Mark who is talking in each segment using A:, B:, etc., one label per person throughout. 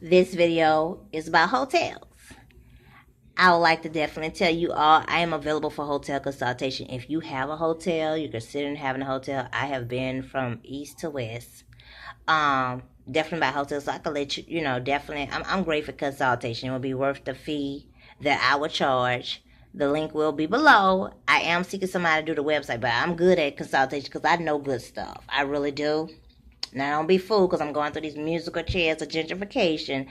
A: This video is about hotels. I would like to definitely tell you all I am available for hotel consultation. If you have a hotel, you're considering having a hotel. I have been from east to west. Definitely about hotels. So I can let you, definitely. I'm great for consultation. It will be worth the fee that I would charge. The link will be below. I am seeking somebody to do the website, but I'm good at consultation because I know good stuff. I really do. Now, don't be fooled because I'm going through these musical chairs of gentrification.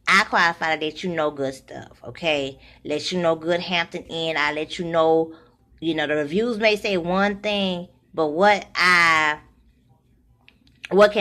A: I qualify to let you know good stuff, okay? Let you know good Hampton Inn. I let you know, the reviews may say one thing, but what can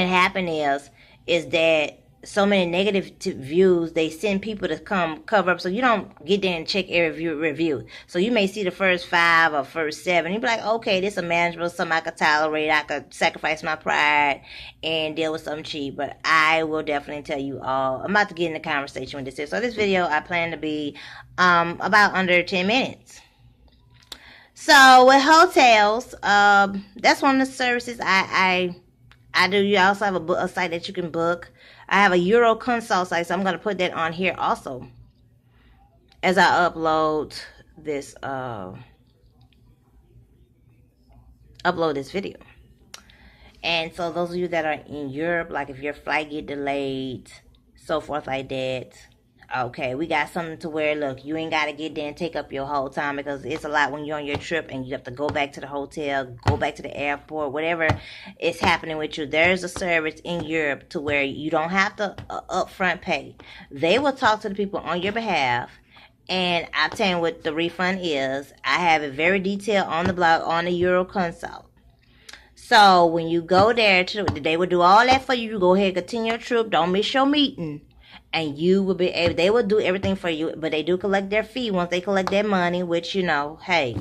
A: happen is that so many negative views, they send people to come cover up, so you don't get there and check every review. So you may see the first 5 or first 7, you be like, okay, this is manageable, something I could tolerate, I could sacrifice my pride and deal with something cheap. But I will definitely tell you all, I'm about to get in the conversation with this. So this video, I plan to be about under 10 minutes. So with hotels, that's one of the services I do. You also have a site that you can book. I have a Euro consult site, so I'm going to put that on here also as I upload this video. And so those of you that are in Europe, like if your flight get delayed, so forth like that, okay, we got something to where, look, you ain't got to get there and take up your whole time, because it's a lot when you're on your trip and you have to go back to the hotel, go back to the airport, whatever is happening with you. There's a service in Europe to where you don't have to upfront pay. They will talk to the people on your behalf, and I'll tell you what the refund is. I have it very detailed on the blog on the Euro Consult. So when you go there, they will do all that for you. You go ahead and continue your trip. Don't miss your meeting. And you will be able, they will do everything for you, but they do collect their fee once they collect their money, which, hey,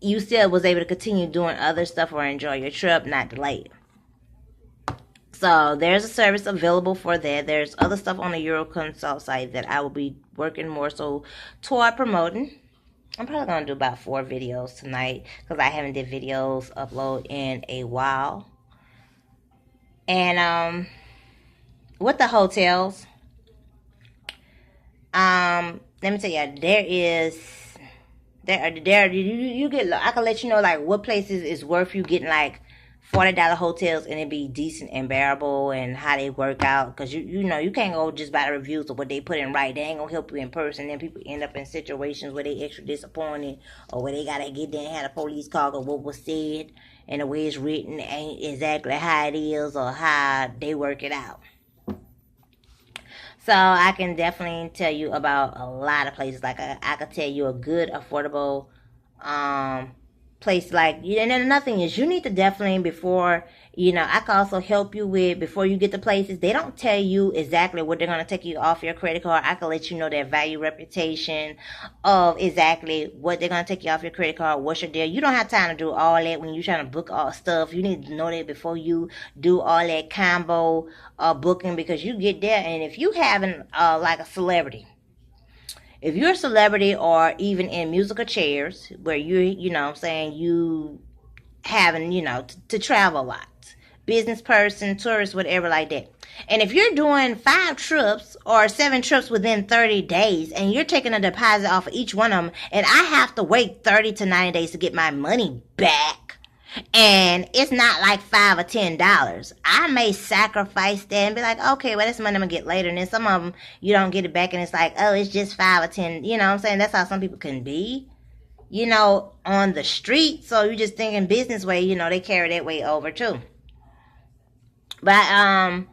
A: you still was able to continue doing other stuff or enjoy your trip, not delay it. So there's a service available for that. There's other stuff on the Euro Consult site that I will be working more so toward promoting. I'm probably going to do about 4 videos tonight because I haven't did videos upload in a while. And with the hotels, let me tell you, you get, I can let you know like what places is worth you getting like $40 hotels and it be decent and bearable, and how they work out, because you can't go just by the reviews of what they put in right. They ain't gonna help you in person. Then people end up in situations where they extra disappointed, or where they gotta get there and have a police call or what was said and the way it's written ain't exactly how it is or how they work it out. So I can definitely tell you about a lot of places. Like I could tell you a good, affordable place. Like, and then another thing is, you need to definitely, before, I can also help you with, before you get to places, they don't tell you exactly what they're going to take you off your credit card. I can let you know their value reputation of exactly what they're going to take you off your credit card, what's your deal. You don't have time to do all that when you're trying to book all stuff. You need to know that before you do all that combo booking, because you get there, and if you having like a celebrity, if you're a celebrity, or even in musical chairs where you having, to travel a lot, business person, tourist, whatever like that. And if you're doing 5 trips or 7 trips within 30 days, and you're taking a deposit off of each one of them, and I have to wait 30 to 90 days to get my money back, and it's not like $5 or $10, I may sacrifice that and be like, okay, well, that's money I'm gonna get later. And then some of them, you don't get it back, and it's like, oh, it's just 5 or 10. You know what I'm saying? That's how some people can be, on the street. So you just thinking business way, they carry that way over too. But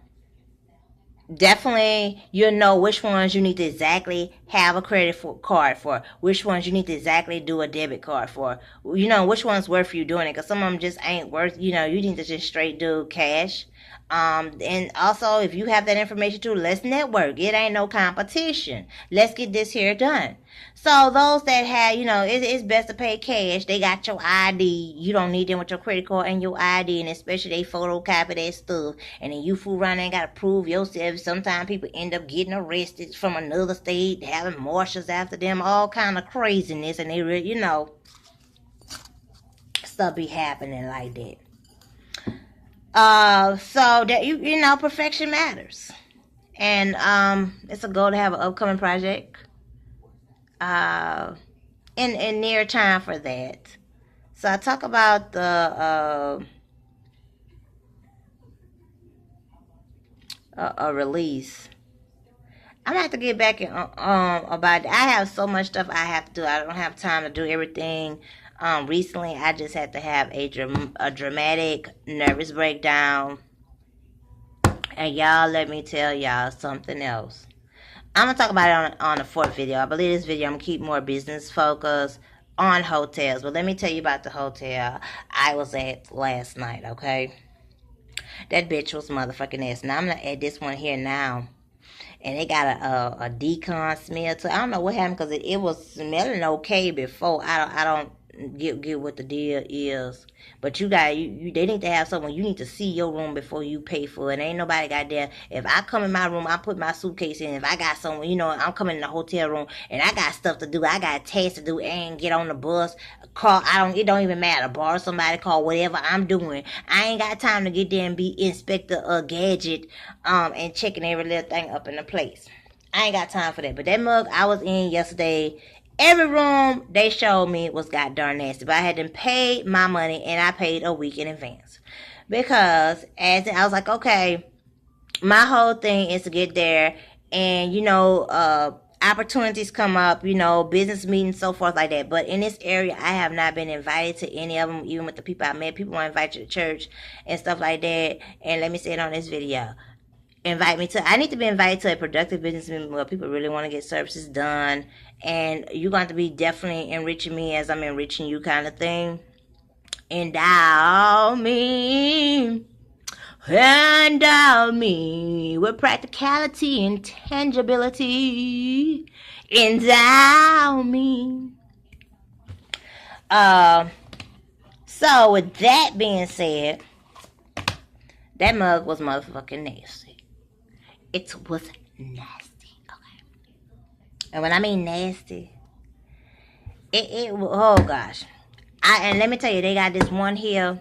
A: definitely, you'll know which ones you need to exactly have a credit card for, which ones you need to exactly do a debit card for, which one's worth you doing it, because some of them just ain't worth, you need to just straight do cash. And also, if you have that information too, let's network. It ain't no competition. Let's get this here done. So those that have, it's best to pay cash. They got your ID. You don't need them with your credit card and your ID, and especially they photocopy that stuff. And then you fool around and got to prove yourself. Sometimes people end up getting arrested from another state, having marshals after them, all kind of craziness, and they really, stuff be happening like that. So that perfection matters. And it's a goal to have an upcoming project uh, in near time for that. So I talk about the a release. I'm gonna have to get back about it. I have so much stuff I have to do. I don't have time to do everything. Recently, I just had to have a dramatic nervous breakdown, and y'all, let me tell y'all something else. I'm gonna talk about it on the fourth video. I believe this video I'm gonna keep more business focused on hotels. But let me tell you about the hotel I was at last night. Okay, that bitch was motherfucking ass. Now I'm gonna add this one here now. And it got a decon smell to it. I don't know what happened because it was smelling okay before. I don't get what the deal is. But you got they need to have someone. You need to see your room before you pay for it. Ain't nobody got there. If I come in my room, I put my suitcase in. If I got someone, I'm coming in the hotel room and I got stuff to do. I got tasks to do and get on the bus. Call. It don't even matter. Borrow somebody, call whatever I'm doing. I ain't got time to get there and be inspector gadget and checking every little thing up in the place. I ain't got time for that. But that mug I was in yesterday, every room they showed me was god darn nasty. But I had to pay my money, and I paid a week in advance. Because I was like, okay, my whole thing is to get there and, opportunities come up, business meetings, so forth like that. But in this area, I have not been invited to any of them, even with the people I met. People want to invite you to church and stuff like that. And let me say it on this video. I need to be invited to a productive business meeting where people really want to get services done. And you're going to be definitely enriching me as I'm enriching you kind of thing. Endow me with practicality and tangibility. Endow me. So with that being said, that mug was motherfucking nasty. It was nasty, okay? And when I mean nasty, oh gosh. And let me tell you, they got this one here.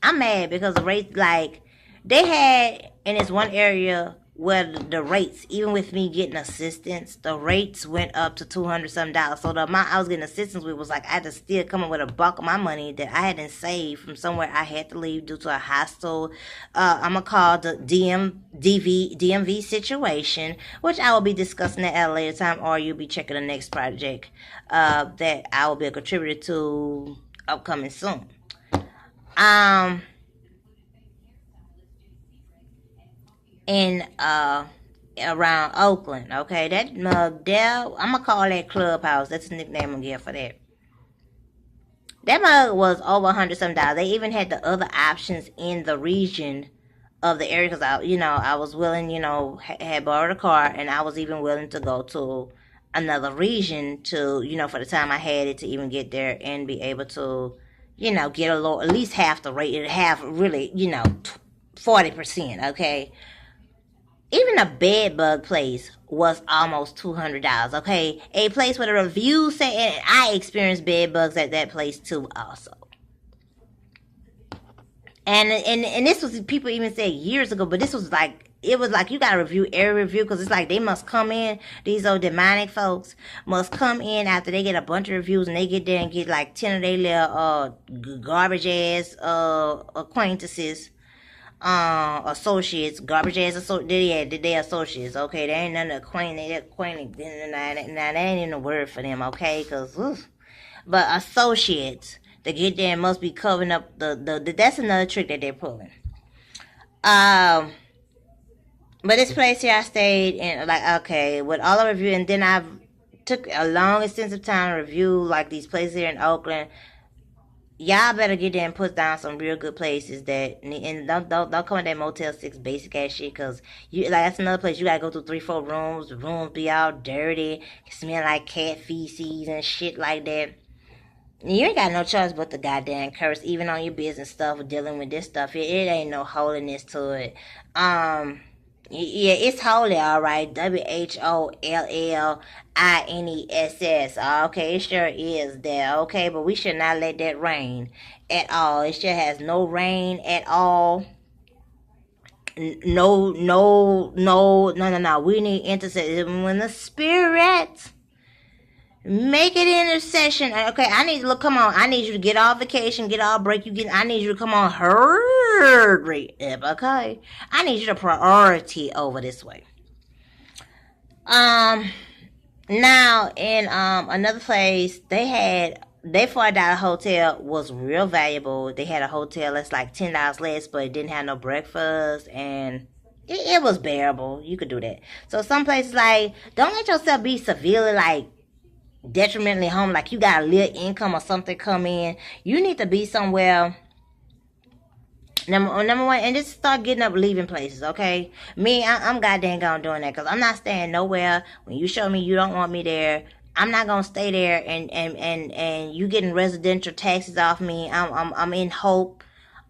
A: I'm mad because the rates, like, they had in this one area where the rates, even with me getting assistance, the rates went up to $200-something. So the amount I was getting assistance with was like I had to still come up with a bulk of my money that I hadn't saved from somewhere I had to leave due to a hostile, I'm going to call the DMV situation, which I will be discussing that at a later time, or you'll be checking the next project that I will be a contributor to upcoming soon. In around Oakland, okay? That mug there, I'm gonna call that Clubhouse. That's the nickname I'm gonna give for that. That mug was over $100-something. They even had the other options in the region of the area because I was willing, had borrowed a car, and I was even willing to go to another region to, for the time I had it to even get there and be able to, get a little, at least half the rate, half really, 40%, okay? Even a bed bug place was almost $200, okay? A place where the reviews say, and I experienced bed bugs at that place too also. And this was, people even said years ago, but this was like, it was like you gotta review every review because it's like they must come in, these old demonic folks must come in after they get a bunch of reviews and they get there and get like 10 of their little garbage ass acquaintances, associates, garbage ass associates, they associates, okay? They ain't none acquainted, now that ain't even a word for them, okay? But associates, to get there must be covering up the that's another trick that they're pulling. But this place here I stayed in, like, okay, with all the review, and then I took a long extensive time to review, like, these places here in Oakland. Y'all better get there and put down some real good places and don't come with that Motel 6 basic ass shit, cause that's another place you gotta go through 3-4 rooms. The rooms be all dirty, smell like cat feces and shit like that. You ain't got no choice but to goddamn curse, even on your business stuff, dealing with this stuff. It ain't no holiness to it. Yeah, it's holy, all right. WHOLLINESS. Okay, it sure is there. Okay, but we should not let that rain at all. It sure has no rain at all. No. We need intercession. When the Spirit make it intercession. Okay, I need to look. Come on, I need you to get off vacation, get off break. I need you to come on, hurry up. Okay, I need you to priority over this way. Now in another place, they $4 hotel was real valuable. They had a hotel that's like $10 less, but it didn't have no breakfast, and it was bearable. You could do that. So some places, like, don't let yourself be severely like detrimentally home, like you got a little income or something come in. You need to be somewhere. Number one, and just start getting up, leaving places, okay? Me, I'm goddamn gone doing that, because I'm not staying nowhere. When you show me you don't want me there, I'm not gonna stay there, and you getting residential taxes off me. I'm in hope.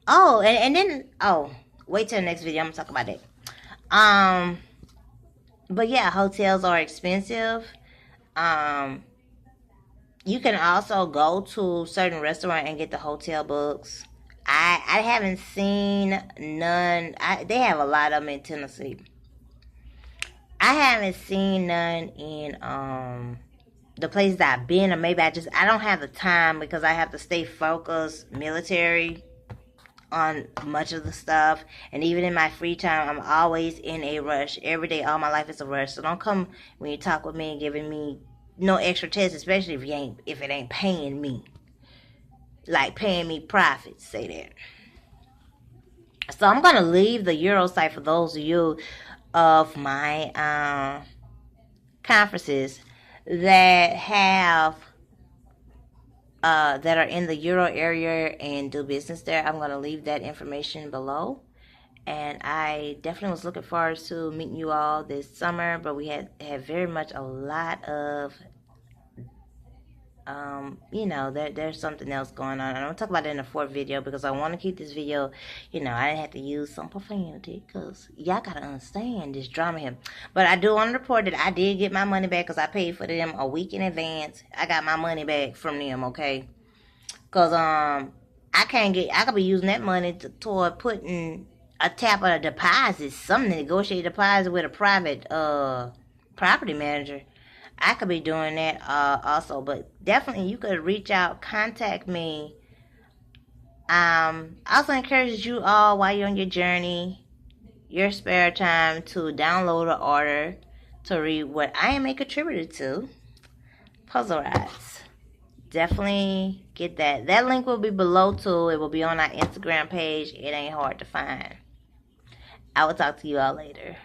A: Oh, and then, oh, wait till the next video, I'm gonna talk about that. But yeah, hotels are expensive. You can also go to certain restaurant and get the hotel books. I haven't seen none. They have a lot of them in Tennessee. I haven't seen none in the places that I've been, or maybe I don't have the time because I have to stay focused military on much of the stuff. And even in my free time, I'm always in a rush. Every day, all my life is a rush. So don't come when you talk with me and giving me no extra tests, especially if it ain't paying me. Like paying me profits, say that. So I'm gonna leave the Euro site for those of you of my conferences that have that are in the Euro area and do business there. I'm gonna leave that information below. And I definitely was looking forward to meeting you all this summer, but we had very much a lot of there's something else going on. And I'm going to talk about it in the fourth video because I want to keep this video, I didn't have to use some profanity because y'all got to understand this drama here. But I do want to report that I did get my money back because I paid for them a week in advance. I got my money back from them, okay? Because I could be using that money toward putting a tap on a deposit, something to negotiate a deposit with a private property manager. I could be doing that also, but definitely you could reach out, contact me. I also encourage you all while you're on your journey, your spare time, to download or order to read what I am a contributor to, Puzzle Rides. Definitely get that. That link will be below too. It will be on our Instagram page. It ain't hard to find. I will talk to you all later.